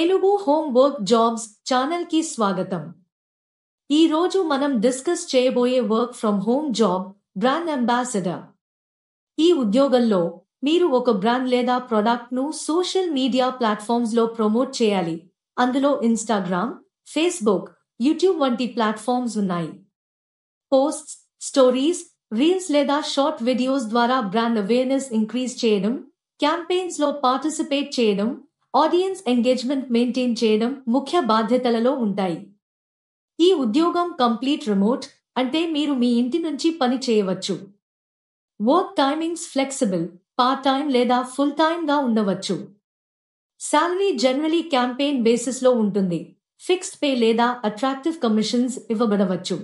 Telugu home work jobs channel కి స్వాగతం. ఈ రోజు మనం డిస్కస్ చేయబోయే work from home job brand ambassador. ఈ ఉద్యోగంలో మీరు ఒక బ్రాండ్ లేదా ప్రొడక్ట్ ను సోషల్ మీడియా ప్లాట్ఫామ్స్ లో ప్రమోట్ చేయాలి. అందులో ఇన్‌స్టాగ్రామ్, ఫేస్‌బుక్, యూట్యూబ్ వంటి ప్లాట్ఫామ్స్ ఉన్నాయి. పోస్ట్స్, స్టోరీస్, రీల్స్ లేదా షార్ట్ వీడియోస్ ద్వారా బ్రాండ్ అవేర్నెస్ ఇంక్రీజ్ చేయడం, క్యాంపెయిన్స్ లో పార్టిసిపేట్ చేయడం, ఆడియన్స్ ఎంగేజ్మెంట్ మెయింటైన్ చేయడం ముఖ్య బాధ్యతలలో ఉంటాయి. ఈ ఉద్యోగం కంప్లీట్ రిమోట్, అంటే మీరు మీ ఇంటి నుంచి పని చేయవచ్చు. Work timings flexible, part time లేదా ఫుల్ టైమ్ గా ఉండవచ్చు. సాలరీ జనరలీ క్యాంపెయిన్ బేసిస్ లో ఉంటుంది. ఫిక్స్డ్ పే లేదా అట్రాక్టివ్ కమిషన్స్ ఇవ్వబడవచ్చు.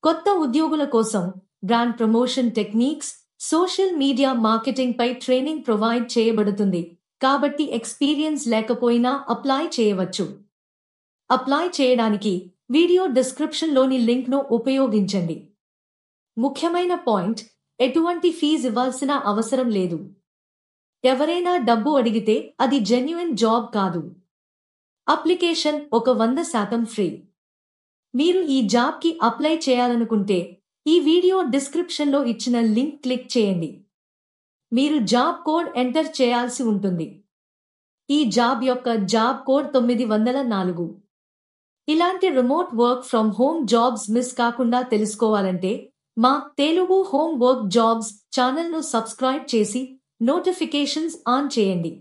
కొత్త ఉద్యోగుల కోసం brand promotion techniques, social media marketing పై ట్రైనింగ్ ప్రొవైడ్ చేయబడుతుంది. కాబట్టి ఎక్స్పీరియన్స్ లేకపోయినా అప్లై చేయవచ్చు. అప్లై చేయడానికి వీడియో డిస్క్రిప్షన్లోని లింక్ను ఉపయోగించండి. ముఖ్యమైన పాయింట్, ఎటువంటి ఫీజు ఇవ్వాల్సిన అవసరం లేదు. ఎవరైనా డబ్బు అడిగితే అది జెన్యూన్ జాబ్ కాదు. Application 100% free. మీరు ఈ జాబ్కి అప్లై చేయాలనుకుంటే ఈ వీడియో డిస్క్రిప్షన్లో ఇచ్చిన లింక్ క్లిక్ చేయండి. మీరు జాబ్ కోడ్ ఎంటర్ చేయాల్సి ఉంటుంది. ఈ జాబ్ యొక్క జాబ్ కోడ్ 904. ఇలాంటి remote work from home jobs miss కాకుండా తెలుసుకోవాలంటే మా తెలుగు హోమ్ వర్క్ జాబ్స్ ఛానల్ను సబ్స్క్రైబ్ చేసి నోటిఫికేషన్స్ ఆన్ చేయండి.